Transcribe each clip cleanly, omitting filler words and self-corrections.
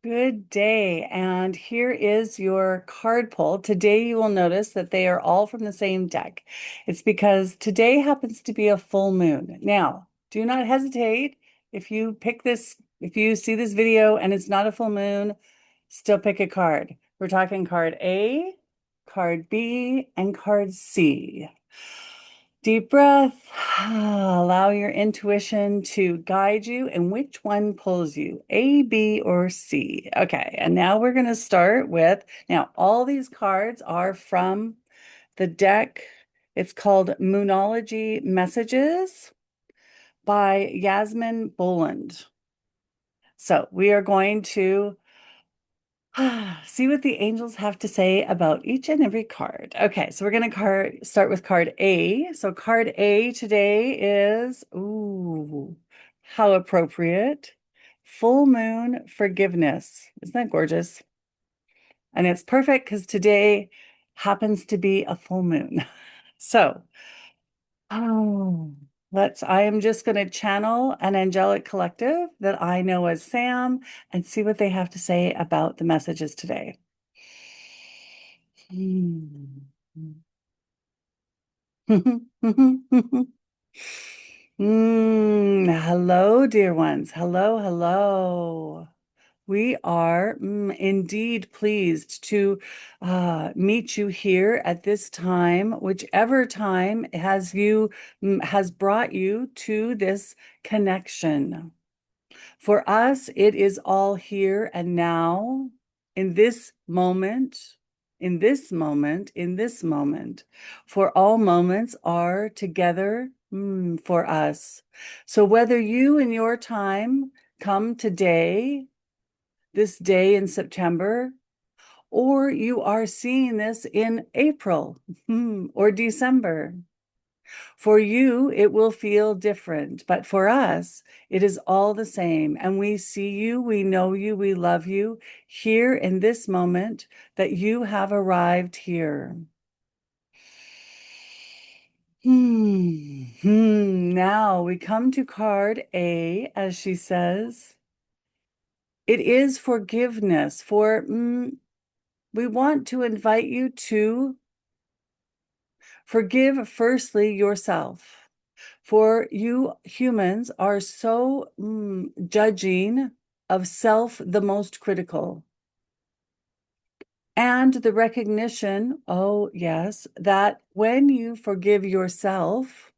Good day. And here is your card pull. Today you will notice that they are all from the same deck. It's because today happens to be a full moon. Now, do not hesitate. If you pick this, if you see this video and it's not a full moon, still pick a card. We're talking card A, card B, and card C. Deep breath. Allow your intuition to guide you. And which one pulls you, A, B, or C? Okay, and now we're going to start with, now all these cards are from the deck. It's called Moonology Messages by Yasmin Boland. So we are going to see what the angels have to say about each and every card. Okay, so we're going to start with card A. So card A today is, ooh, how appropriate. Full moon forgiveness. Isn't that gorgeous? And it's perfect because today happens to be a full moon. So, oh, I am just going to channel an angelic collective that I know as Sam and see what they have to say about the messages today. Hello, dear ones. Hello, hello. We are indeed pleased to meet you here at this time, whichever time has brought you to this connection. For us, it is all here and now, in this moment, in this moment, in this moment. For all moments are together for us. So whether you in your time come today, this day in September, or you are seeing this in April or December, for you, it will feel different, but for us, it is all the same. And we see you, we know you, we love you here in this moment that you have arrived here. Now we come to card A, as she says. It is forgiveness. We want to invite you to forgive firstly yourself. For you humans are so judging of self the most critical. And the recognition, oh yes, that when you forgive yourself,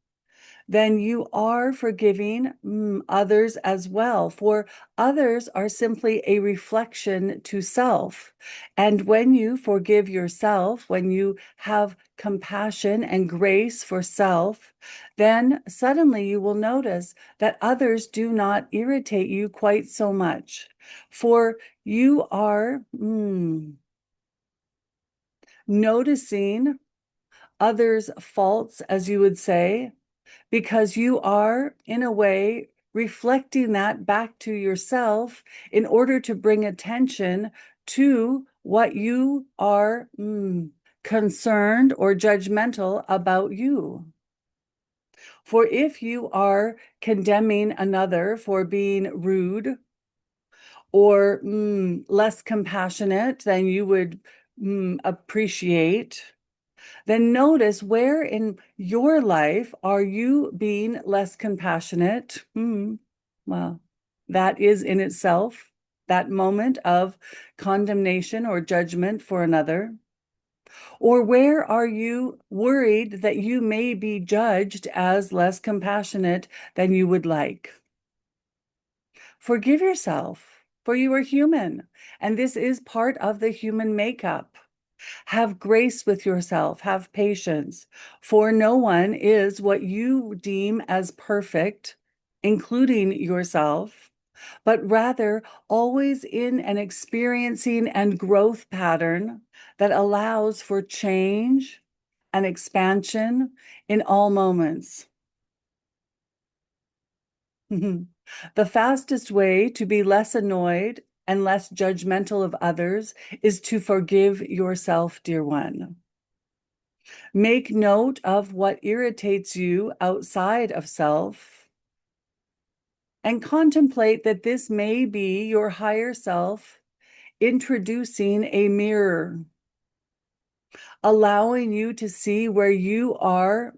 then you are forgiving others as well. For others are simply a reflection to self. And when you forgive yourself, when you have compassion and grace for self, then suddenly you will notice that others do not irritate you quite so much. For you are noticing others' faults, as you would say, because you are, in a way, reflecting that back to yourself in order to bring attention to what you are concerned or judgmental about you. For if you are condemning another for being rude or less compassionate than you would appreciate, then notice where in your life are you being less compassionate? Well, that is in itself that moment of condemnation or judgment for another. Or where are you worried that you may be judged as less compassionate than you would like? Forgive yourself, for you are human, and this is part of the human makeup. Have grace with yourself, have patience, for no one is what you deem as perfect, including yourself, but rather always in an experiencing and growth pattern that allows for change and expansion in all moments. The fastest way to be less annoyed and less judgmental of others is to forgive yourself, dear one. Make note of what irritates you outside of self and contemplate that this may be your higher self introducing a mirror, allowing you to see where you are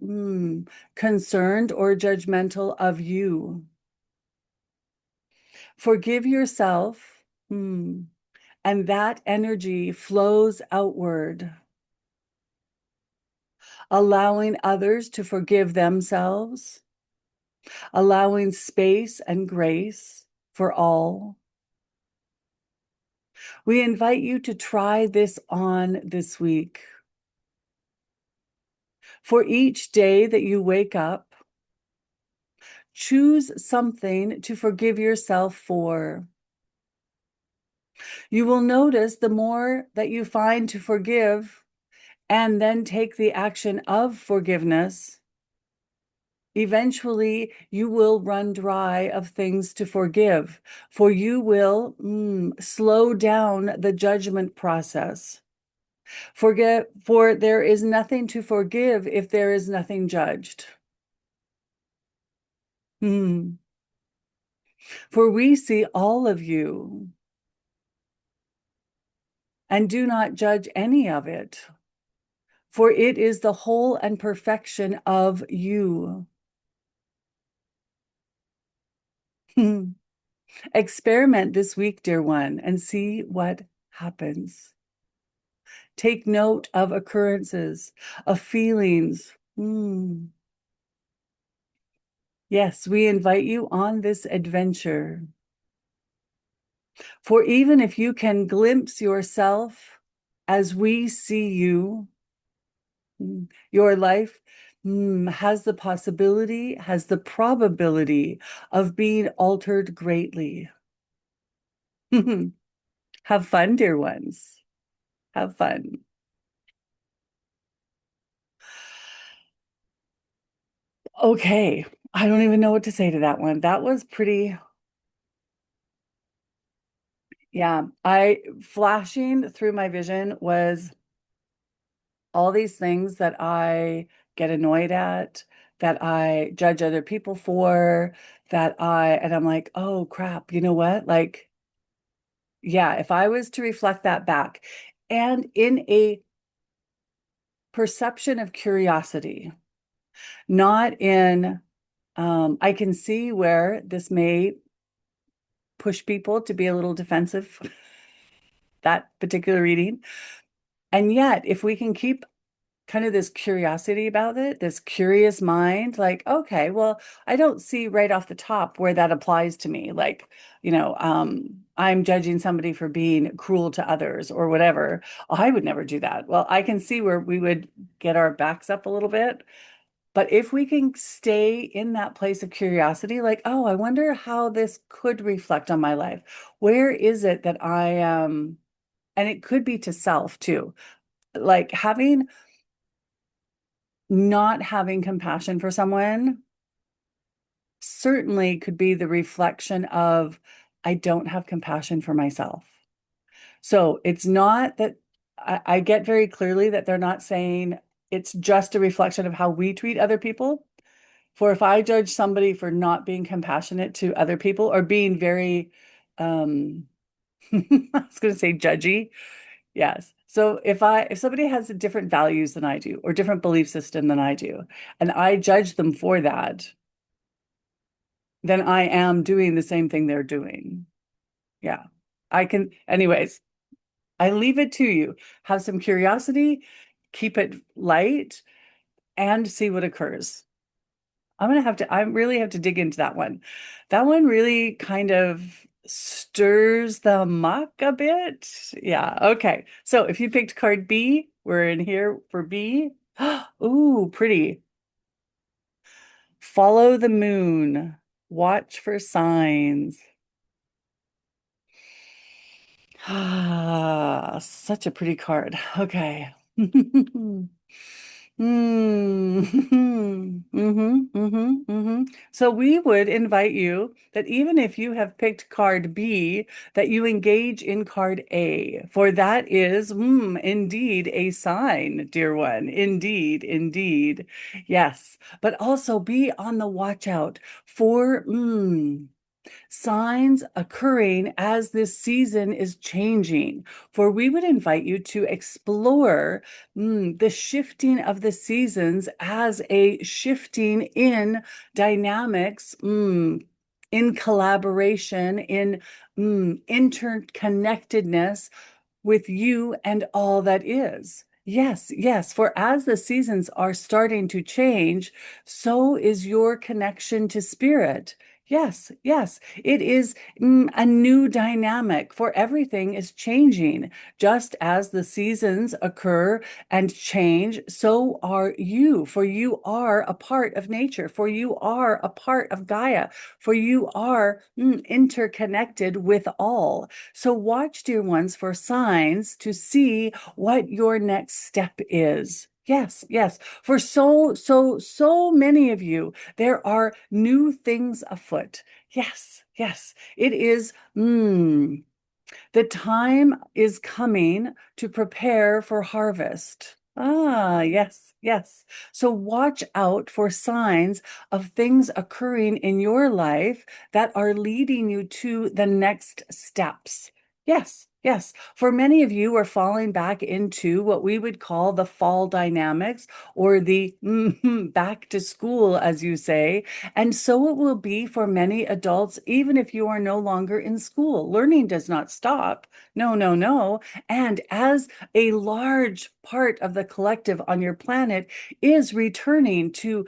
concerned or judgmental of you. Forgive yourself, and that energy flows outward, allowing others to forgive themselves, allowing space and grace for all. We invite you to try this on this week. For each day that you wake up, choose something to forgive yourself for. You will notice the more that you find to forgive and then take the action of forgiveness, eventually you will run dry of things to forgive, for you will slow down the judgment process. For there is nothing to forgive if there is nothing judged. For we see all of you and do not judge any of it, for it is the whole and perfection of you. Experiment this week, dear one, and see what happens. Take note of occurrences, of feelings. Yes, we invite you on this adventure. For even if you can glimpse yourself as we see you, your life has the possibility, has the probability of being altered greatly. Have fun, dear ones. Have fun. Okay, I don't even know what to say to that one. That was pretty, yeah. Flashing through my vision was all these things that I get annoyed at, that I judge other people for, and I'm like, oh crap, you know what? Like, yeah, if I was to reflect that back and in a perception of curiosity, not in, I can see where this may push people to be a little defensive, that particular reading. And yet, if we can keep kind of this curiosity about it, this curious mind, like, okay, well, I don't see right off the top where that applies to me. Like, I'm judging somebody for being cruel to others or whatever. Oh, I would never do that. Well, I can see where we would get our backs up a little bit. But if we can stay in that place of curiosity, like, oh, I wonder how this could reflect on my life. Where is it that I am? And it could be to self too. Like not having compassion for someone certainly could be the reflection of, I don't have compassion for myself. So it's not that I get very clearly that they're not saying it's just a reflection of how we treat other people. For if I judge somebody for not being compassionate to other people or being very, I was going to say judgy. Yes. So if somebody has different values than I do or different belief system than I do, and I judge them for that, then I am doing the same thing they're doing. Yeah. Anyways, I leave it to you. Have some curiosity, keep it light, and see what occurs. I really have to dig into that one. That one really kind of stirs the muck a bit. Yeah, okay. So if you picked card B, we're in here for B. Ooh, pretty. Follow the moon. Watch for signs. Ah, such a pretty card. Okay. So we would invite you that even if you have picked card B, that you engage in card A, for that is indeed a sign, dear one. Indeed, indeed. Yes. But also be on the watch out for Signs occurring as this season is changing. For we would invite you to explore the shifting of the seasons as a shifting in dynamics, in collaboration, in interconnectedness with you and all that is. Yes, yes. For as the seasons are starting to change, so is your connection to spirit. Yes, yes. It is a new dynamic, for everything is changing. Just as the seasons occur and change, so are you. For you are a part of nature. For you are a part of Gaia. For you are interconnected with all. So watch, dear ones, for signs to see what your next step is. Yes, yes. For so many of you, there are new things afoot. Yes, yes. It is, the time is coming to prepare for harvest. Ah, yes, yes. So watch out for signs of things occurring in your life that are leading you to the next steps. Yes, yes. For many of you are falling back into what we would call the fall dynamics, or the back to school, as you say. And so it will be for many adults, even if you are no longer in school. Learning does not stop. No, no, no. And as a large part of the collective on your planet is returning to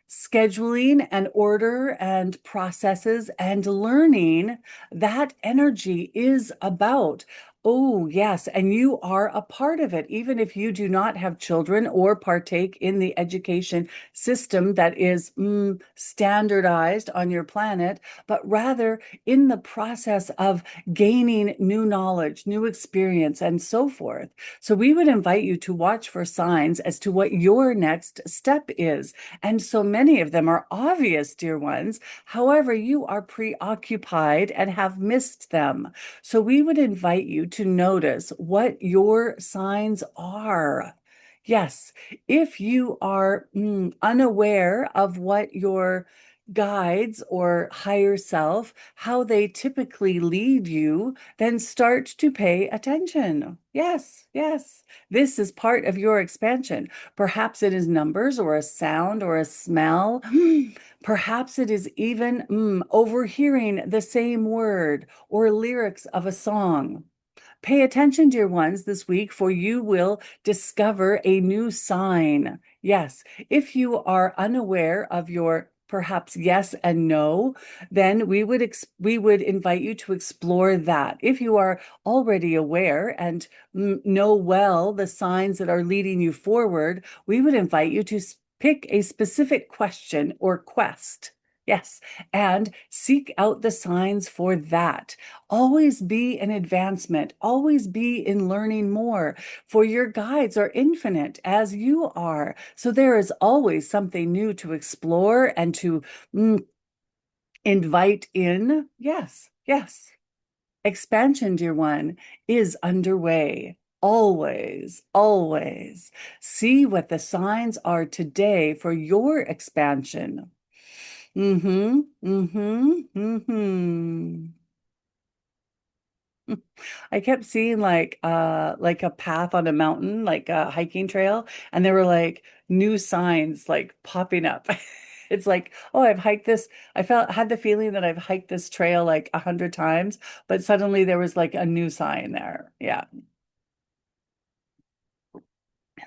scheduling and order and processes and learning, that energy is about. Oh, yes. And you are a part of it, even if you do not have children or partake in the education system that is standardized on your planet, but rather in the process of gaining new knowledge, new experience, and so forth. So we would invite you to watch for signs as to what your next step is. And so many of them are obvious, dear ones. However, you are preoccupied and have missed them. So we would invite you to notice what your signs are. Yes, if you are unaware of what your guides or higher self, how they typically lead you, then start to pay attention. Yes, yes. This is part of your expansion. Perhaps it is numbers or a sound or a smell. Perhaps it is even overhearing the same word or lyrics of a song. Pay attention, dear ones, this week, for you will discover a new sign. Yes, if you are unaware of your perhaps yes and no, then we would invite you to explore that. If you are already aware and know well the signs that are leading you forward, we would invite you to pick a specific question or quest. Yes, and seek out the signs for that. Always be in advancement, always be in learning more, for your guides are infinite as you are. So there is always something new to explore and to invite in. Yes, yes. Expansion, dear one, is underway. Always, always. See what the signs are today for your expansion. Mm-hmm, mm-hmm, mm-hmm. I kept seeing like a path on a mountain, like a hiking trail, and there were like new signs like popping up. It's like, oh, I've hiked this. Had the feeling that I've hiked this trail like 100 times, but suddenly there was like a new sign there. Yeah.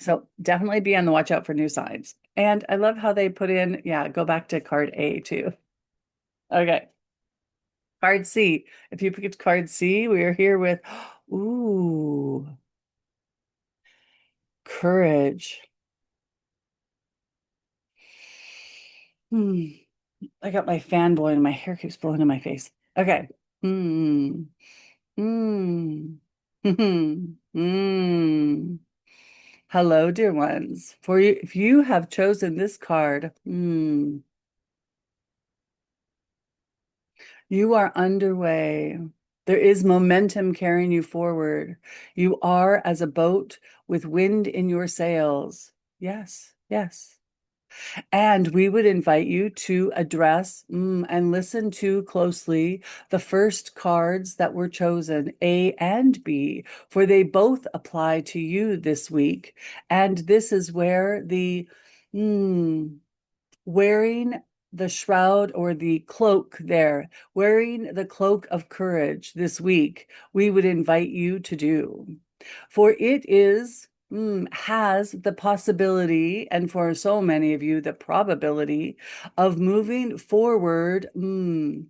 So definitely be on the watch out for new signs. And I love how they put in, yeah, go back to card A too. Okay. Card C. If you picked card C, we are here with, ooh, courage. Hmm. I got my fan blowing and my hair keeps blowing in my face. Okay. Hmm. Hmm. Hmm. Hmm. Hello, dear ones. For you, if you have chosen this card, you are underway. There is momentum carrying you forward. You are as a boat with wind in your sails. Yes, yes. And we would invite you to address and listen to closely the first cards that were chosen, A and B, for they both apply to you this week. And this is where the wearing the shroud or the cloak there, wearing the cloak of courage this week, we would invite you to do. For it has the possibility, and for so many of you, the probability of moving forward in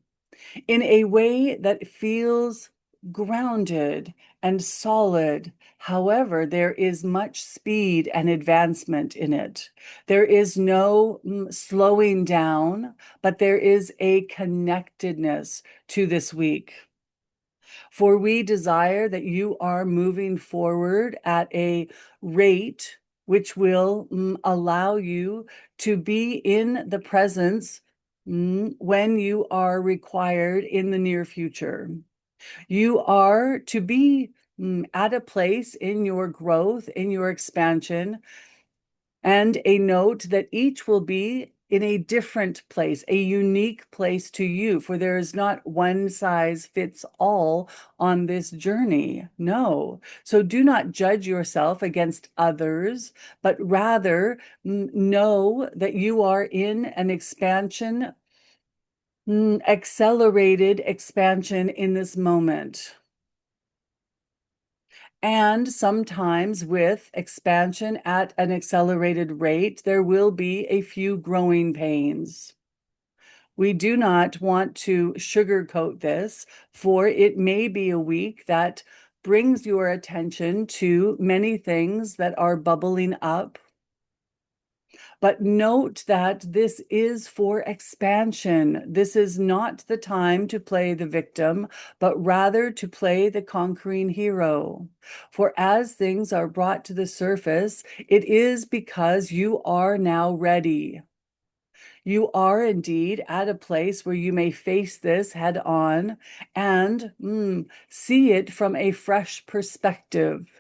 a way that feels grounded and solid. However, there is much speed and advancement in it. There is no slowing down, but there is a connectedness to this week. For we desire that you are moving forward at a rate which will allow you to be in the presence when you are required in the near future. You are to be at a place in your growth, in your expansion, and a note that each will be in a different place, a unique place to you, for there is not one size fits all on this journey. No. So do not judge yourself against others, but rather know that you are in an expansion, accelerated expansion in this moment. And sometimes with expansion at an accelerated rate, there will be a few growing pains. We do not want to sugarcoat this, for it may be a week that brings your attention to many things that are bubbling up. But note that this is for expansion. This is not the time to play the victim, but rather to play the conquering hero. For as things are brought to the surface, it is because you are now ready. You are indeed at a place where you may face this head on and see it from a fresh perspective.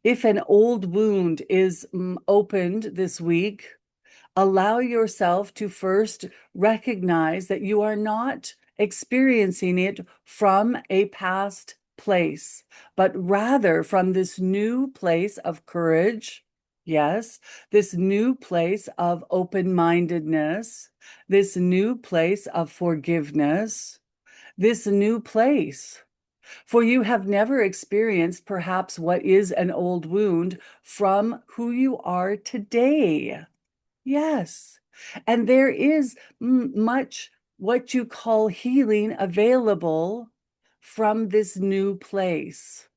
If an old wound is opened this week, allow yourself to first recognize that you are not experiencing it from a past place, but rather from this new place of courage. Yes, this new place of open-mindedness, this new place of forgiveness, this new place. For you have never experienced perhaps what is an old wound from who you are today. Yes. And there is much what you call healing available from this new place.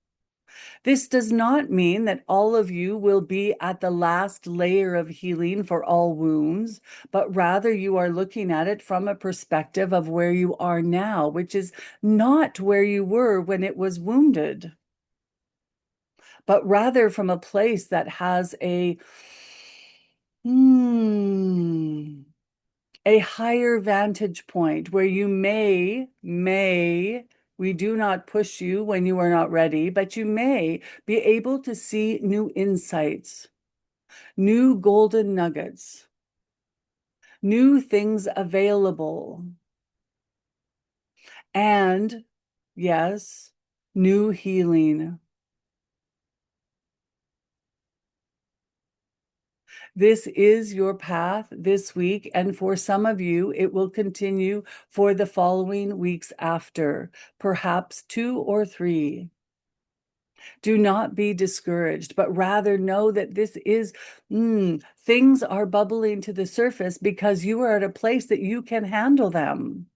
This does not mean that all of you will be at the last layer of healing for all wounds, but rather you are looking at it from a perspective of where you are now, which is not where you were when it was wounded, but rather from a place that has a higher vantage point where you may, we do not push you when you are not ready, but you may be able to see new insights, new golden nuggets, new things available, and yes, new healing. This is your path this week, and for some of you, it will continue for the following weeks after, perhaps 2 or 3. Do not be discouraged, but rather know that this is, things are bubbling to the surface because you are at a place that you can handle them.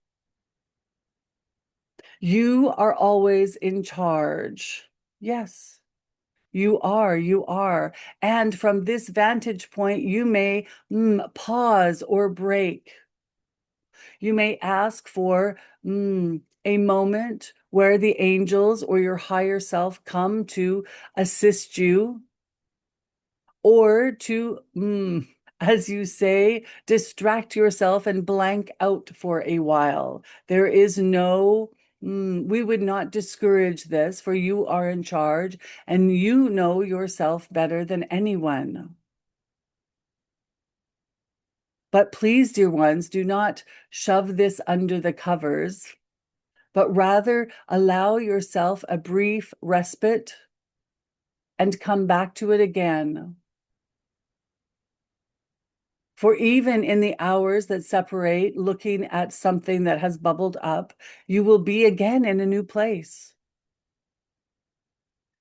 You are always in charge. Yes. You are. And from this vantage point, you may pause or break. You may ask for a moment where the angels or your higher self come to assist you, or to, as you say, distract yourself and blank out for a while. There is no we would not discourage this, for you are in charge and you know yourself better than anyone. But please, dear ones, do not shove this under the covers, but rather allow yourself a brief respite and come back to it again. For even in the hours that separate, looking at something that has bubbled up, you will be again in a new place.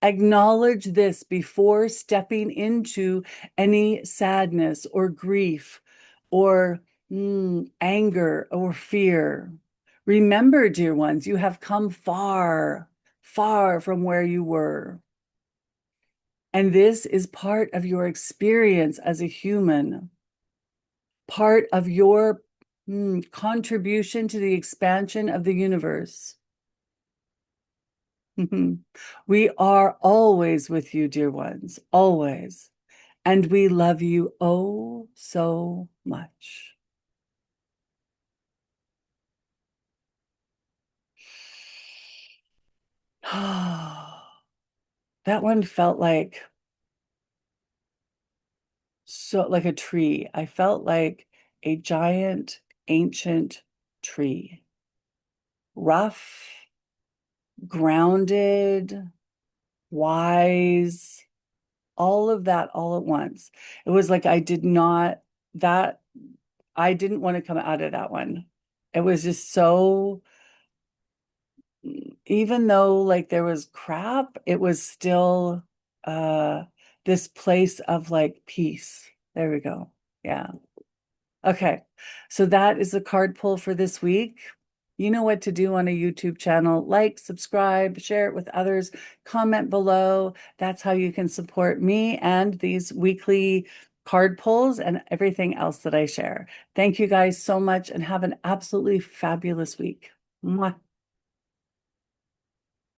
Acknowledge this before stepping into any sadness or grief or anger or fear. Remember, dear ones, you have come far, far from where you were. And this is part of your experience as a human, part of your contribution to the expansion of the universe. We are always with you, dear ones, always. And we love you oh so much. That one felt like a tree. I felt like a giant ancient tree. Rough, grounded, wise, all of that all at once. It was like I didn't want to come out of that one. It was just so, even though like there was crap, it was still this place of like peace. There we go. Yeah. Okay. So that is the card pull for this week. You know what to do on a YouTube channel. Like, subscribe, share it with others, comment below. That's how you can support me and these weekly card pulls and everything else that I share. Thank you guys so much and have an absolutely fabulous week. Mwah.